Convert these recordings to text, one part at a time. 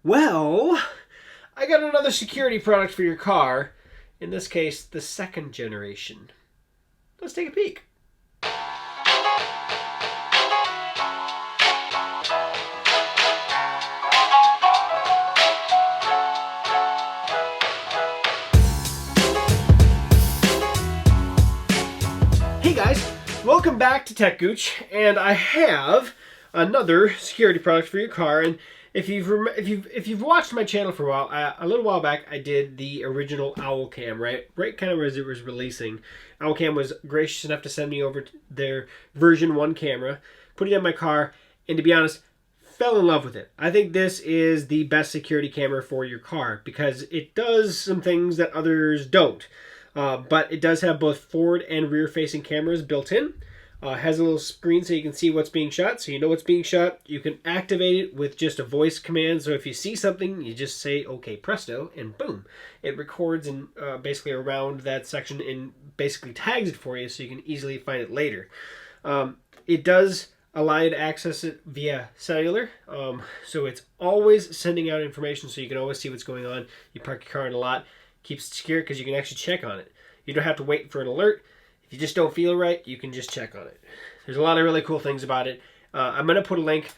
Well, I got another security product for your car. In this case, the second generation. Let's take a peek. Hey guys, welcome back to techgooch, and I have another security product for your car. And if you've watched my channel for a while, a little while back, I did the original Owl Cam, right kind of as it was releasing. Owl Cam was gracious enough to send me over their version 1 camera, put it in my car, and to be honest, fell in love with it. I think this is the best security camera for your car because it does some things that others don't. But it does have both forward and rear facing cameras built in. Has a little screen so you can see what's being shot, so you know what's being shot. You can activate it with just a voice command, so if you see something, you just say, okay, presto, and boom. It records in basically around that section and basically tags it for you so you can easily find it later. It does allow you to access it via cellular, so it's always sending out information so you can always see what's going on. You park your car in a lot, keeps it secure because you can actually check on it. You don't have to wait for an alert. If you just don't feel right, you can just check on it. There's a lot of really cool things about it. I'm going to put a link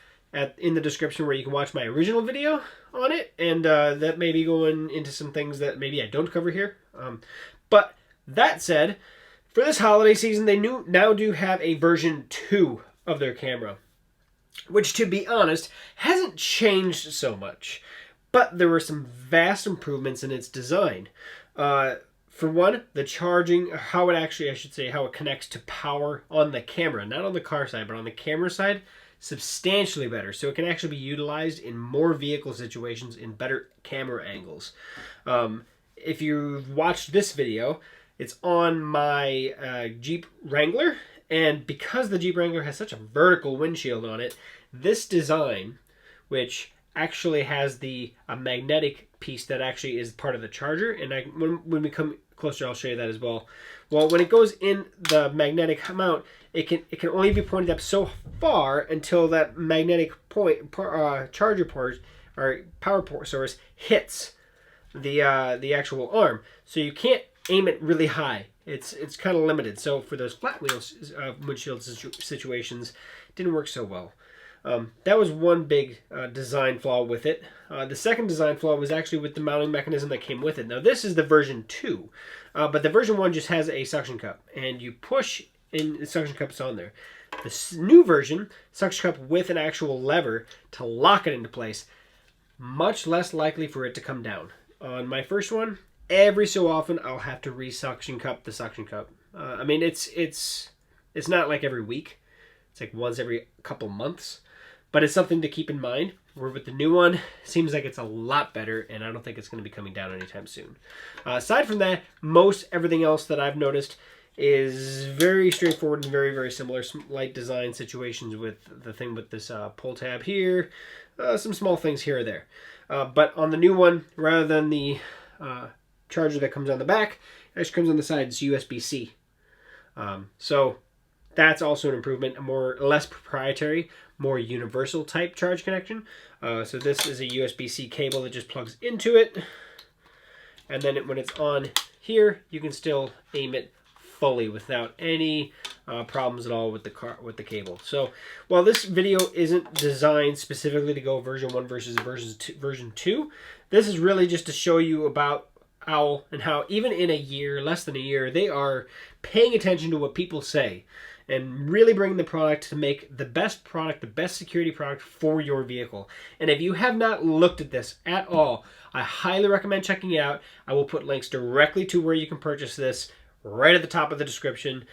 in the description where you can watch my original video on it, and that may be going into some things that maybe I don't cover here. But that said, for this holiday season, they now do have a version 2 of their camera, which, to be honest, hasn't changed so much. But there were some vast improvements in its design. For one, the charging, how it connects to power on the camera. Not on the car side, but on the camera side, substantially better. So it can actually be utilized in more vehicle situations in better camera angles. If you've watched this video, it's on my Jeep Wrangler. And because the Jeep Wrangler has such a vertical windshield on it, this design, which actually has a magnetic piece that actually is part of the charger, and when we come closer, I'll show you that as well. Well, when it goes in the magnetic mount, it can only be pointed up so far until that magnetic charger port or power port source hits the actual arm. So you can't aim it really high. It's kind of limited. So for those flat wheels windshield situations, it didn't work so well. That was one big design flaw with it. The second design flaw was actually with the mounting mechanism that came with it. Now this is the version 2, but the version 1 just has a suction cup, and you push in the suction cup's on there. This new version, suction cup with an actual lever to lock it into place, much less likely for it to come down. On my first one, every so often I'll have to re-suction cup the suction cup. I mean, it's not like every week. It's like once every couple months. But it's something to keep in mind. Where with the new one, it seems like it's a lot better, and I don't think it's going to be coming down anytime soon. Aside from that, most everything else that I've noticed is very straightforward and very, very similar. Some light design situations with the thing with this pull tab here. Some small things here or there. But on the new one, rather than the charger that comes on the back, it actually comes on the side. It's USB-C. So that's also an improvement, less proprietary, more universal type charge connection. So this is a USB-C cable that just plugs into it, and then when it's on here, you can still aim it fully without any problems at all with the cable. So while this video isn't designed specifically to go version 1 versus version 2, this is really just to show you about Owl and how even in a year, less than a year, they are paying attention to what people say and really bringing the product to make the best product, the best security product for your vehicle. And if you have not looked at this at all, I highly recommend checking it out. I will put links directly to where you can purchase this right at the top of the description.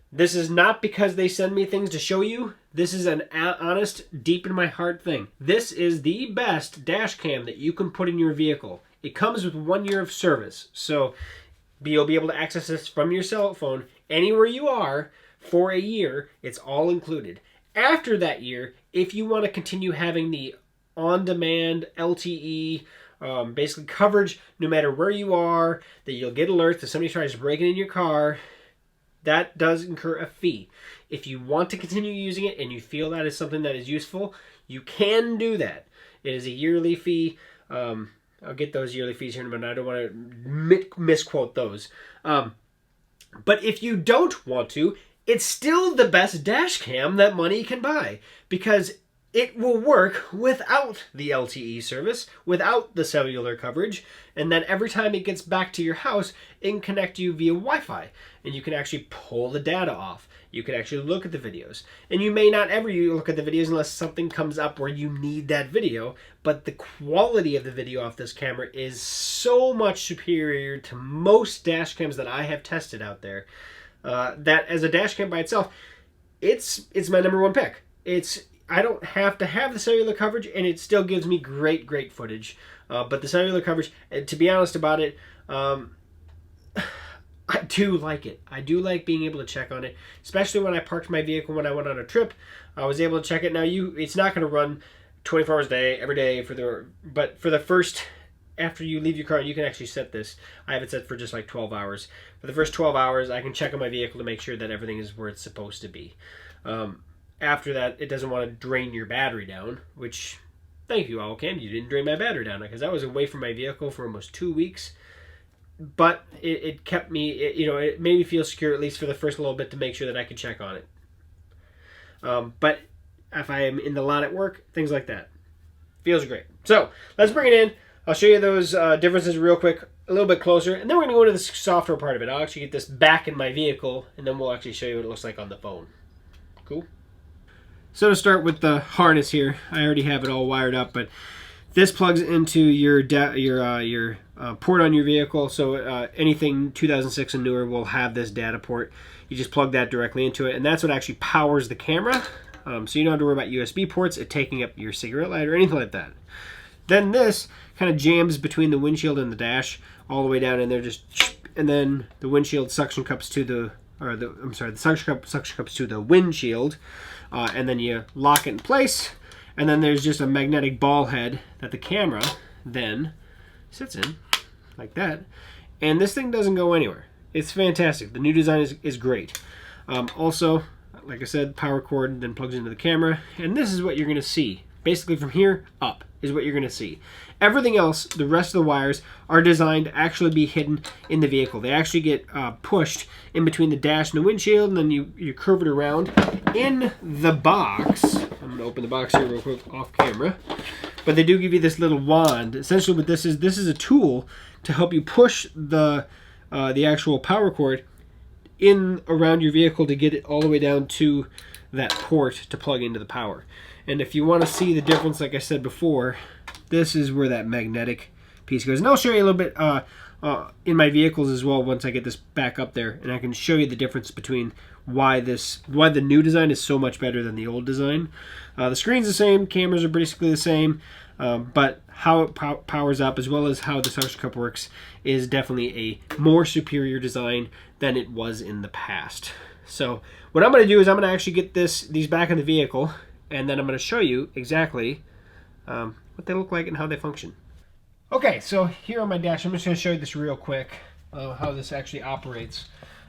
This is not because they send me things to show you. This is an honest, deep in my heart thing. This is the best dash cam that you can put in your vehicle. It comes with 1 year of service, so you'll be able to access this from your cell phone anywhere you are for a year. It's all included. After that year, if you want to continue having the on-demand LTE basically coverage no matter where you are, that you'll get alerts if somebody tries breaking in your car, that does incur a fee. If you want to continue using it and you feel that is something that is useful, you can do that. It is a yearly fee. I'll get those yearly fees here in a minute. I don't want to misquote those. But if you don't want to, it's still the best dash cam that money can buy, because it will work without the LTE service, without the cellular coverage, and then every time it gets back to your house, it can connect you via Wi-Fi, and you can actually pull the data off. You can actually look at the videos. And you may not ever look at the videos unless something comes up where you need that video, but the quality of the video off this camera is so much superior to most dash cams that I have tested out there, that as a dash cam by itself, it's my #1 pick. I don't have to have the cellular coverage, and it still gives me great footage. But the cellular coverage, to be honest about it, I do like it. I do like being able to check on it, especially when I parked my vehicle when I went on a trip. I was able to check it. Now, it's not going to run 24 hours a day, every day, but for the first, after you leave your car, you can actually set this. I have it set for just like 12 hours. For the first 12 hours, I can check on my vehicle to make sure that everything is where it's supposed to be. After that, it doesn't want to drain your battery down, which, thank you, Allcam, you didn't drain my battery down, because I was away from my vehicle for almost 2 weeks. But it kept me, it made me feel secure, at least for the first little bit, to make sure that I could check on it. But if I am in the lot at work, things like that. Feels great. So, let's bring it in. I'll show you those differences real quick, a little bit closer, and then we're going to go to the software part of it. I'll actually get this back in my vehicle, and then we'll actually show you what it looks like on the phone. Cool? So to start with the harness here, I already have it all wired up, but this plugs into your port on your vehicle. So anything 2006 and newer will have this data port. You just plug that directly into it, and that's what actually powers the camera. So you don't have to worry about USB ports, it taking up your cigarette lighter or anything like that. Then this kind of jams between the windshield and the dash all the way down in there, and then the windshield suction cups to the suction cups to the windshield, and then you lock it in place, and then there's just a magnetic ball head that the camera then sits in, like that, and this thing doesn't go anywhere. It's fantastic. The new design is great. Also, like I said, power cord then plugs into the camera, and this is what you're going to see. Basically from here up is what you're going to see. Everything else, the rest of the wires, are designed to actually be hidden in the vehicle. They actually get pushed in between the dash and the windshield, and then you curve it around. In the box, I'm going to open the box here real quick off camera, but they do give you this little wand. Essentially what this is a tool to help you push the actual power cord in around your vehicle to get it all the way down to that port to plug into the power. And if you want to see the difference, like I said before, this is where that magnetic piece goes. And I'll show you a little bit in my vehicles as well once I get this back up there, and I can show you the difference between why the new design is so much better than the old design. The screen's the same, cameras are basically the same, but how it powers up as well as how the suction cup works is definitely a more superior design than it was in the past. So what I'm going to do is I'm going to actually get these back in the vehicle, and then I'm going to show you exactly what they look like and how they function. Okay, so here on my dash, I'm just going to show you this real quick, how this actually operates.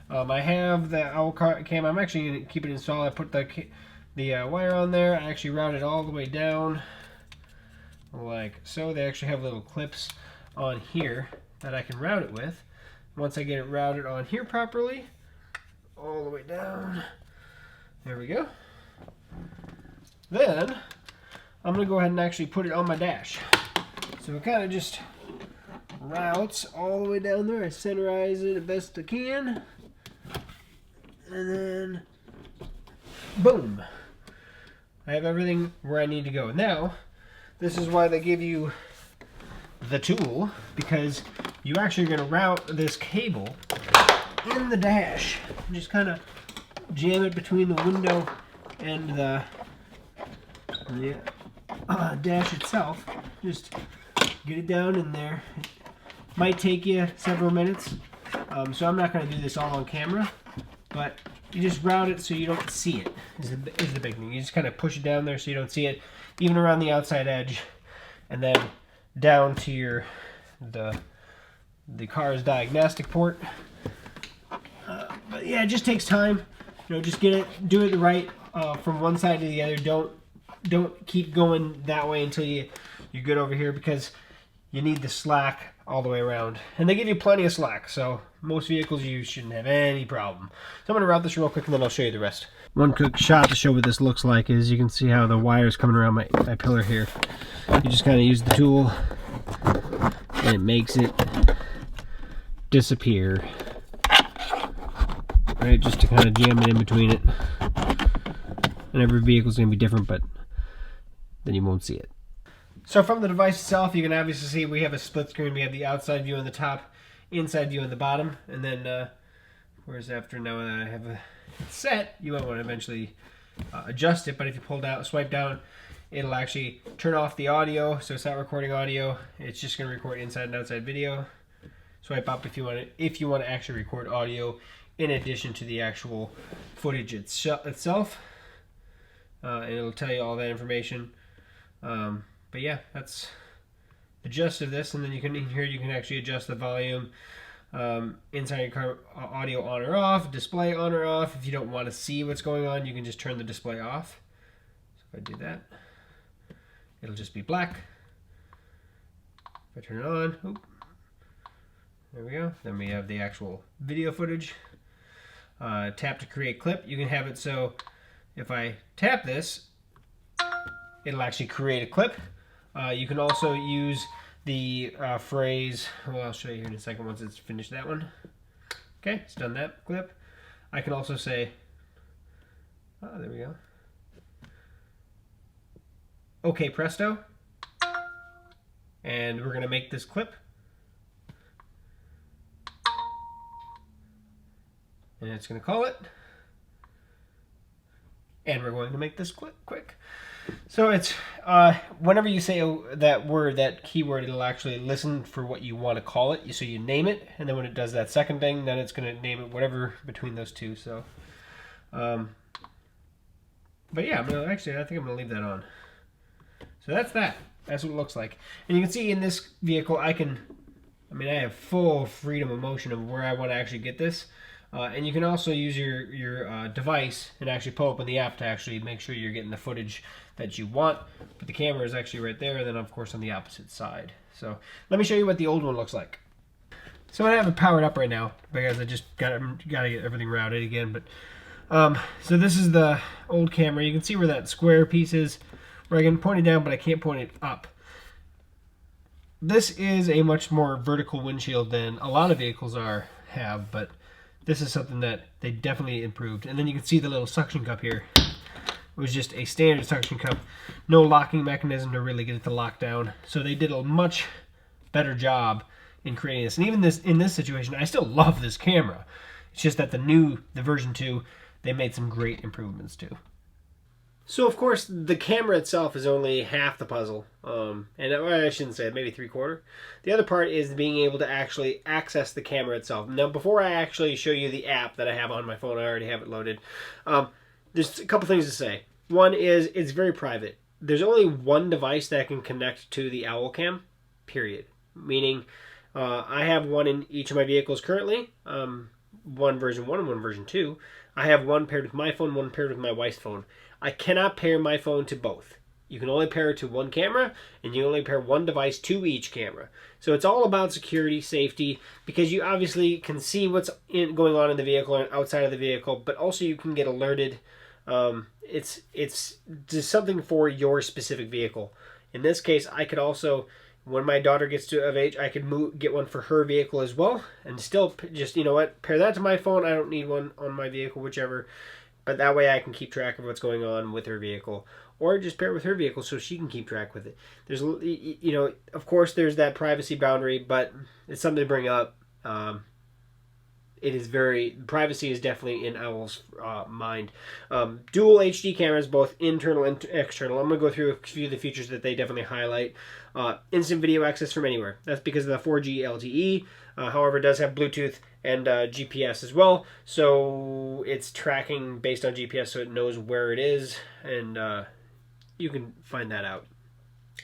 I have the owl cam. I'm actually going to keep it installed. I put the wire on there. I actually route it all the way down like so. They actually have little clips on here that I can route it with. Once I get it routed on here properly, all the way down, there we go. Then I'm going to go ahead and actually put it on my dash. So it kind of just routes all the way down there. I centerize it as best I can. And then, boom. I have everything where I need to go. Now, this is why they give you the tool, because you actually are going to route this cable in the dash. Just kind of jam it between the window and the dash itself. Just get it down in there. It might take you several minutes, so I'm not going to do this all on camera, but you just route it so you don't see it is the big thing. You just kind of push it down there so you don't see it, even around the outside edge, and then down to the car's diagnostic port. But yeah, it just takes time. Just do it right from one side to the other. don't keep going that way until you're good over here, because you need the slack all the way around. And they give you plenty of slack, so most vehicles you shouldn't have any problem. So I'm going to route this real quick and then I'll show you the rest. One quick shot to show what this looks like is you can see how the wire's coming around my pillar here. You just kind of use the tool and it makes it disappear. Right, just to kind of jam it in between it. And every vehicle's going to be different, but then you won't see it. So from the device itself, you can obviously see we have a split screen. We have the outside view on the top, inside view on the bottom, and then whereas after now that I have it set, you might want to eventually adjust it. But if you pull down, swipe down, it'll actually turn off the audio, so it's not recording audio. It's just going to record inside and outside video. Swipe up if you want to actually record audio in addition to the actual footage itself, and it'll tell you all that information. But yeah, that's the gist of this. And then you can, in here, you can actually adjust the volume inside your car, audio on or off, display on or off. If you don't want to see what's going on, you can just turn the display off. So if I do that, it'll just be black. If I turn it on, oop, there we go. Then we have the actual video footage. Tap to create clip. You can have it so if I tap this, it'll actually create a clip. You can also use the phrase, well, I'll show you here in a second once it's finished that one. Okay, it's done that clip. I can also say, oh, there we go. Okay, presto. And we're going to make this clip. And it's going to call it. And we're going to make this clip quick. So it's whenever you say that word, that keyword, it'll actually listen for what you want to call it. So you name it, and then when it does that second thing, then it's going to name it whatever between those two. So, but yeah, I think I'm going to leave that on. So that's that. That's what it looks like. And you can see in this vehicle, I have full freedom of motion of where I want to actually get this. And you can also use your device and actually pull open the app to actually make sure you're getting the footage that you want. But the camera is actually right there, and then of course on the opposite side. So let me show you what the old one looks like. So I have it powered up right now because I just got to get everything routed again. But so this is the old camera. You can see where that square piece is, where I can point it down, but I can't point it up. This is a much more vertical windshield than a lot of vehicles have, but this is something that they definitely improved. And then you can see the little suction cup here. It was just a standard suction cup. No locking mechanism to really get it to lock down. So they did a much better job in creating this. And even in this situation, I still love this camera. It's just that the version 2, they made some great improvements too. So of course, the camera itself is only half the puzzle. And I shouldn't say it, maybe 3/4. The other part is being able to actually access the camera itself. Now, before I actually show you the app that I have on my phone, I already have it loaded. There's a couple things to say. One is it's very private. There's only one device that can connect to the OwlCam, period. Meaning, I have one in each of my vehicles currently. One version 1 and one version 2. I have one paired with my phone, one paired with my wife's phone. I cannot pair my phone to both. You can only pair it to one camera, and you only pair one device to each camera. So it's all about security, safety, because you obviously can see what's going on in the vehicle and outside of the vehicle, but also you can get alerted. It's just something for your specific vehicle. In this case, I could also, when my daughter gets of age, I could get one for her vehicle as well, and still just, you know what, pair that to my phone. I don't need one on my vehicle, whichever. But that way I can keep track of what's going on with her vehicle. Or just pair it with her vehicle so she can keep track with it. There's, you know, of course there's that privacy boundary, but it's something to bring up. Privacy is definitely in Owl's mind. Dual HD cameras, both internal and external. I'm going to go through a few of the features that they definitely highlight. Instant video access from anywhere. That's because of the 4G LTE. However, it does have Bluetooth and GPS as well. So it's tracking based on GPS, so it knows where it is. And you can find that out.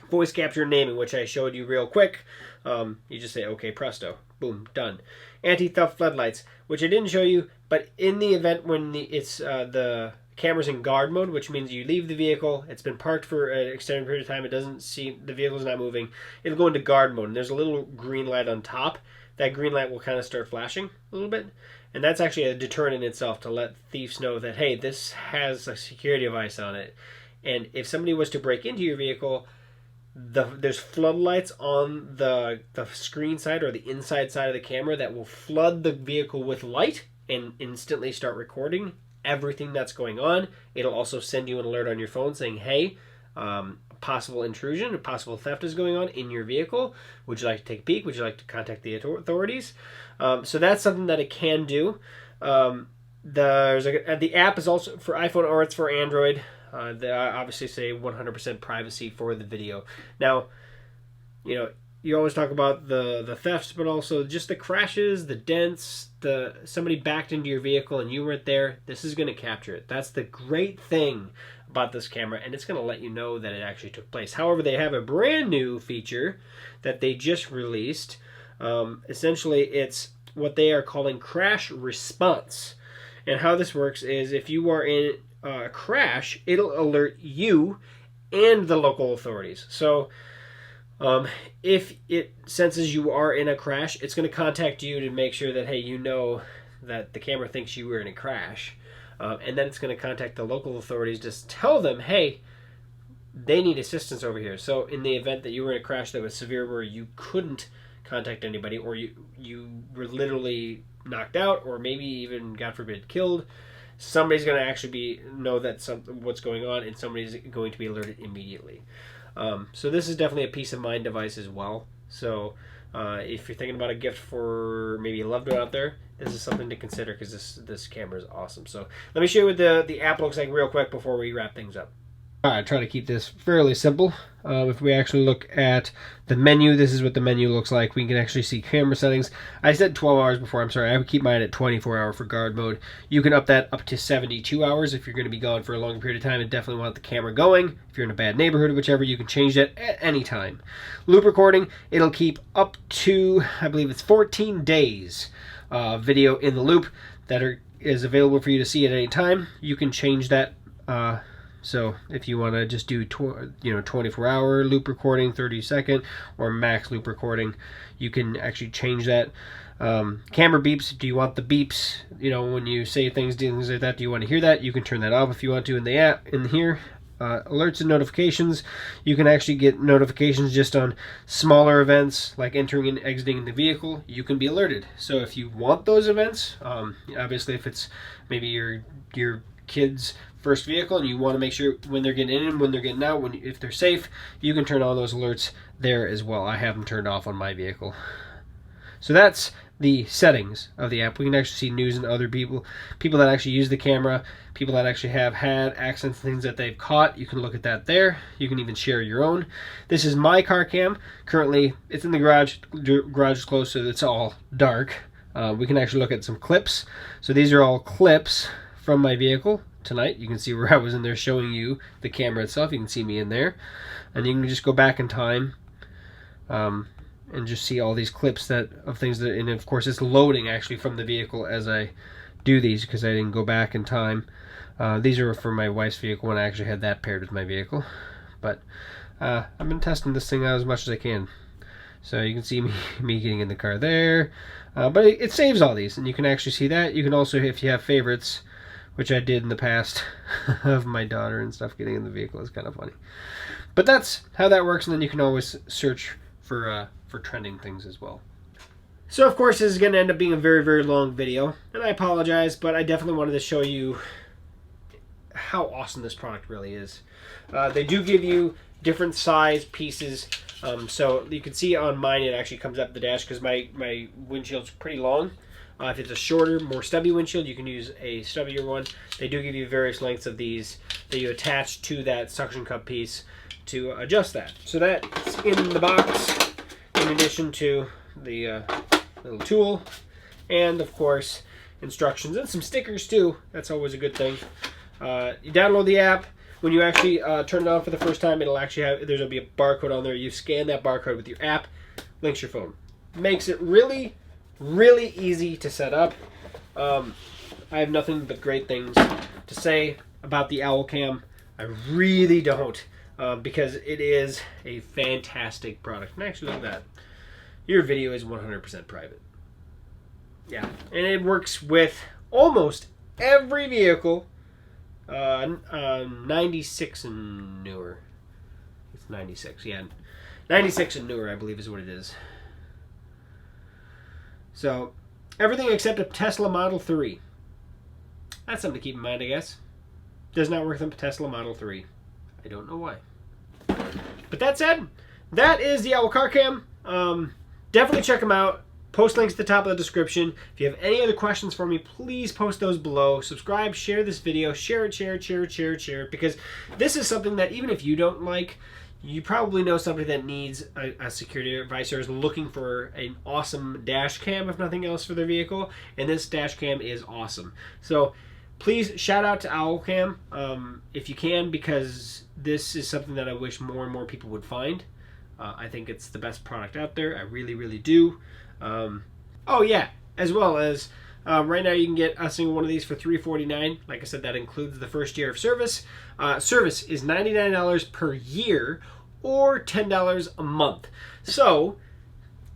Voice capture and naming, which I showed you real quick. You just say, okay, presto. Boom, done. Anti-theft floodlights, which I didn't show you, but in the event when the camera's in guard mode, which means you leave the vehicle, it's been parked for an extended period of time, it doesn't see, the vehicle's not moving, it'll go into guard mode, and there's a little green light on top. That green light will kind of start flashing a little bit, and that's actually a deterrent in itself to let thieves know that, hey, this has a security device on it, and if somebody was to break into your vehicle, there's floodlights on the screen side or the inside side of the camera that will flood the vehicle with light and instantly start recording everything that's going on. It'll also send you an alert on your phone saying, hey, possible intrusion, a possible theft is going on in your vehicle. Would you like to take a peek? Would you like to contact the authorities? So that's something that it can do. The app is also for iPhone or it's for Android. They obviously say 100% privacy for the video. Now, you always talk about the thefts, but also just the crashes, the dents, somebody backed into your vehicle and you weren't there. This is going to capture it. That's the great thing about this camera, and it's going to let you know that it actually took place. However, they have a brand new feature that they just released. Essentially, it's what they are calling crash response. And how this works is if you are in a crash, it'll alert you and the local authorities. So if it senses you are in a crash, it's going to contact you to make sure that, hey, you know that the camera thinks you were in a crash. And then it's going to contact the local authorities to tell them, hey, they need assistance over here. So in the event that you were in a crash that was severe where you couldn't contact anybody, or you were knocked out, or maybe even, God forbid, killed, somebody's going to actually know that what's going on, and somebody's going to be alerted immediately. So this is definitely a peace of mind device as well. So if you're thinking about a gift for maybe a loved one out there, this is something to consider because this camera is awesome. So let me show you what the app looks like real quick before we wrap things up. All right, try to keep this fairly simple. If we actually look at the menu, this is what the menu looks like. We can actually see camera settings. I said 12 hours before. I'm sorry. I would keep mine at 24 hour for guard mode. You can up that up to 72 hours if you're going to be gone for a long period of time and definitely want the camera going. If you're in a bad neighborhood or whichever, you can change that at any time. Loop recording, it'll keep up to, I believe it's 14 days video in the loop that is available for you to see at any time. You can change that. So if you want to just do 24-hour loop recording, 30-second, or max loop recording, you can actually change that. Camera beeps. Do you want the beeps? When you say things like that, do you want to hear that? You can turn that off if you want to in the app. In here, alerts and notifications. You can actually get notifications just on smaller events like entering and exiting the vehicle. You can be alerted. So if you want those events, obviously if it's maybe your kid's first vehicle and you want to make sure when they're getting in and when they're getting out, if they're safe, you can turn on those alerts there as well. I have them turned off on my vehicle. So that's the settings of the app. We can actually see news and other people that actually use the camera, people that actually have had accidents, things that they've caught. You can look at that there. You can even share your own. This is my car cam. Currently, it's in the garage. Garage is closed, so it's all dark. We can actually look at some clips. So these are all clips from my vehicle tonight. You can see where I was in there showing you the camera itself. You can see me in there, and you can just go back in time and just see all these clips of things that, and of course it's loading actually from the vehicle as I do these because I didn't go back in time. These are for my wife's vehicle when I actually had that paired with my vehicle, but I've been testing this thing out as much as I can. So you can see me getting in the car there, but it saves all these, and you can actually see that. You can also, if you have favorites, which I did in the past of my daughter and stuff getting in the vehicle, is kind of funny. But that's how that works, and then you can always search for trending things as well. So of course this is going to end up being a very, very long video, and I apologize, but I definitely wanted to show you how awesome this product really is. They do give you different size pieces, so you can see on mine it actually comes up the dash because my windshield's pretty long. If it's a shorter, more stubby windshield, you can use a stubbier one. They do give you various lengths of these that you attach to that suction cup piece to adjust that. So that's in the box, in addition to the little tool, and of course instructions and some stickers too. That's always a good thing. You download the app. When you actually turn it on for the first time, it'll actually there'll be a barcode on there. You scan that barcode with your app, links your phone. Makes it really easy to set up. I have nothing but great things to say. about the Owl Cam. I really don't, because it is a fantastic product. And actually, look at that. Your video is 100% private. Yeah, and it works with almost every vehicle, 96 and newer. It's 96, yeah. 96 and newer, I believe, is what it is. So, everything except a Tesla Model 3. That's something to keep in mind, I guess. Does not work with a Tesla Model 3. I don't know why. But that said, that is the Owl Car Cam. Definitely check them out. Post links at the top of the description. If you have any other questions for me, please post those below. Subscribe, share this video, share it, because this is something that even if you don't like, you probably know somebody that needs a security advice or is looking for an awesome dash cam, if nothing else, for their vehicle. And this dash cam is awesome. So please shout out to Owl Cam if you can, because this is something that I wish more and more people would find. I think it's the best product out there. I really, really do. Oh yeah, as well as right now you can get a single one of these for $349. Like I said, that includes the first year of service. Service is $99 per year or $10 a month. So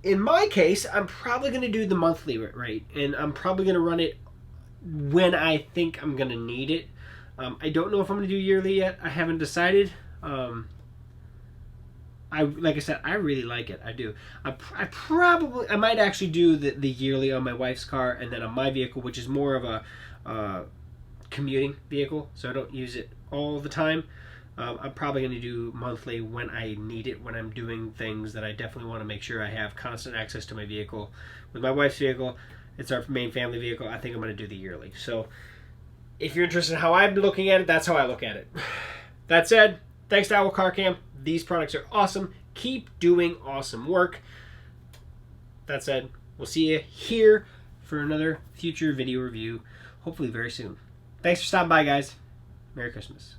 in my case, I'm probably going to do the monthly rate, and I'm probably going to run it when I think I'm going to need it. I don't know if I'm going to do yearly yet. I haven't decided. Like I said, I really like it. I do. I might actually do the yearly on my wife's car, and then on my vehicle, which is more of a commuting vehicle, so I don't use it all the time. I'm probably going to do monthly when I need it, when I'm doing things that I definitely want to make sure I have constant access to my vehicle. With my wife's vehicle, it's our main family vehicle. I think I'm going to do the yearly. So if you're interested in how I'm looking at it, that's how I look at it. That said, thanks to Owl Car Cam. These products are awesome. Keep doing awesome work. That said, we'll see you here for another future video review, hopefully very soon. Thanks for stopping by, guys. Merry Christmas.